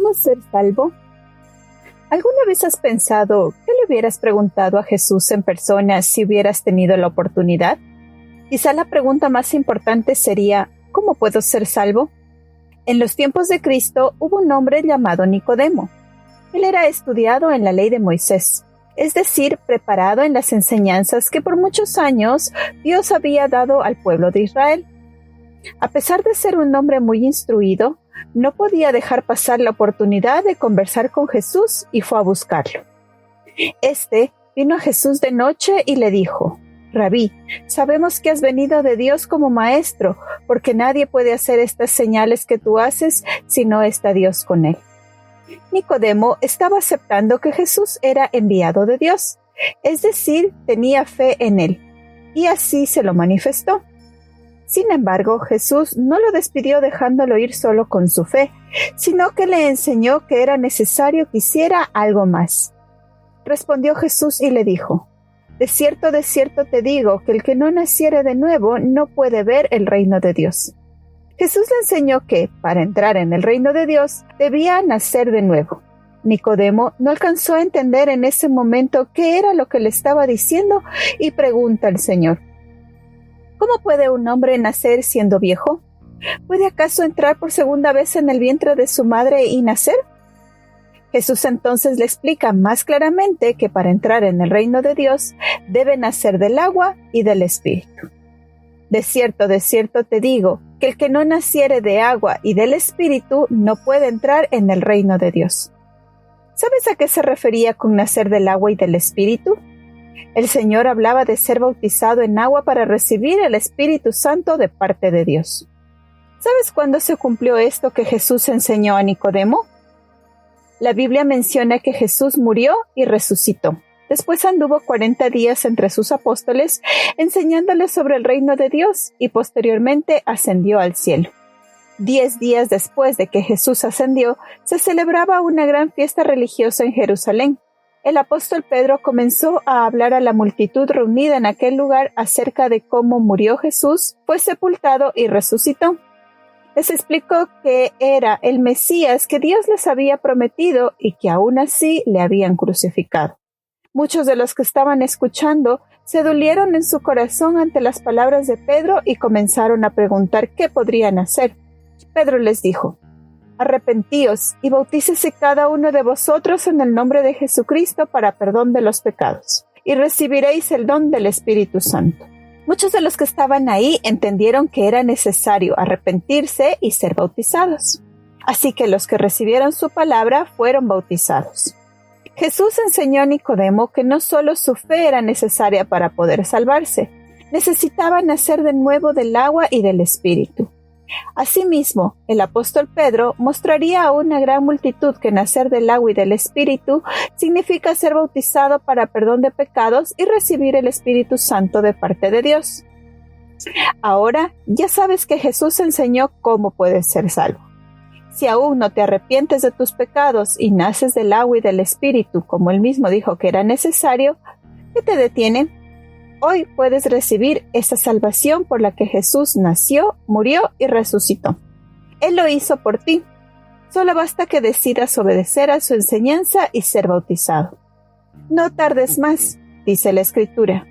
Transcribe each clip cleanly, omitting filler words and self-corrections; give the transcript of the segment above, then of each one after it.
¿Cómo ser salvo? ¿Alguna vez has pensado qué le hubieras preguntado a Jesús en persona si hubieras tenido la oportunidad? Quizá la pregunta más importante sería, ¿cómo puedo ser salvo? En los tiempos de Cristo hubo un hombre llamado Nicodemo. Él era estudiado en la ley de Moisés, es decir, preparado en las enseñanzas que por muchos años Dios había dado al pueblo de Israel. A pesar de ser un hombre muy instruido, no podía dejar pasar la oportunidad de conversar con Jesús y fue a buscarlo. Este vino a Jesús de noche y le dijo: Rabí, sabemos que has venido de Dios como maestro, porque nadie puede hacer estas señales que tú haces si no está Dios con él. Nicodemo estaba aceptando que Jesús era enviado de Dios, es decir, tenía fe en él, y así se lo manifestó. Sin embargo, Jesús no lo despidió dejándolo ir solo con su fe, sino que le enseñó que era necesario que hiciera algo más. Respondió Jesús y le dijo: de cierto te digo que el que no naciere de nuevo no puede ver el reino de Dios. Jesús le enseñó que, para entrar en el reino de Dios, debía nacer de nuevo. Nicodemo no alcanzó a entender en ese momento qué era lo que le estaba diciendo y pregunta al Señor: ¿cómo puede un hombre nacer siendo viejo? ¿Puede acaso entrar por segunda vez en el vientre de su madre y nacer? Jesús entonces le explica más claramente que para entrar en el reino de Dios debe nacer del agua y del Espíritu. De cierto te digo que el que no naciere de agua y del Espíritu no puede entrar en el reino de Dios. ¿Sabes a qué se refería con nacer del agua y del Espíritu? El Señor hablaba de ser bautizado en agua para recibir el Espíritu Santo de parte de Dios. ¿Sabes cuándo se cumplió esto que Jesús enseñó a Nicodemo? La Biblia menciona que Jesús murió y resucitó. Después anduvo 40 días entre sus apóstoles, enseñándoles sobre el reino de Dios, y posteriormente ascendió al cielo. 10 días después de que Jesús ascendió, se celebraba una gran fiesta religiosa en Jerusalén. El apóstol Pedro comenzó a hablar a la multitud reunida en aquel lugar acerca de cómo murió Jesús, fue sepultado y resucitó. Les explicó que era el Mesías que Dios les había prometido y que aún así le habían crucificado. Muchos de los que estaban escuchando se dolieron en su corazón ante las palabras de Pedro y comenzaron a preguntar qué podrían hacer. Pedro les dijo: arrepentíos y bautícese cada uno de vosotros en el nombre de Jesucristo para perdón de los pecados, y recibiréis el don del Espíritu Santo. Muchos de los que estaban ahí entendieron que era necesario arrepentirse y ser bautizados. Así que los que recibieron su palabra fueron bautizados. Jesús enseñó a Nicodemo que no solo su fe era necesaria para poder salvarse, necesitaba nacer de nuevo del agua y del Espíritu. Asimismo, el apóstol Pedro mostraría a una gran multitud que nacer del agua y del Espíritu significa ser bautizado para perdón de pecados y recibir el Espíritu Santo de parte de Dios. Ahora ya sabes que Jesús enseñó cómo puedes ser salvo. Si aún no te arrepientes de tus pecados y naces del agua y del Espíritu, como él mismo dijo que era necesario, ¿qué te detiene? Hoy puedes recibir esa salvación por la que Jesús nació, murió y resucitó. Él lo hizo por ti. Solo basta que decidas obedecer a su enseñanza y ser bautizado. No tardes más, dice la Escritura.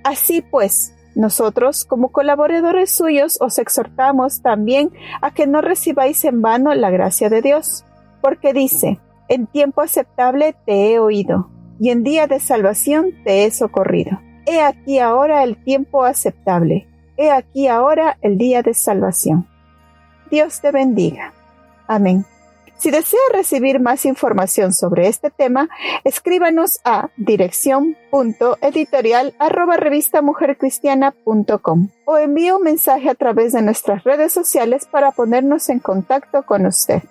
Así pues, nosotros, como colaboradores suyos, os exhortamos también a que no recibáis en vano la gracia de Dios, porque dice: en tiempo aceptable te he oído, y en día de salvación te he socorrido. He aquí ahora el tiempo aceptable. He aquí ahora el día de salvación. Dios te bendiga. Amén. Si desea recibir más información sobre este tema, escríbanos a dirección.editorial@revistamujercristiana.com o envíe un mensaje a través de nuestras redes sociales para ponernos en contacto con usted.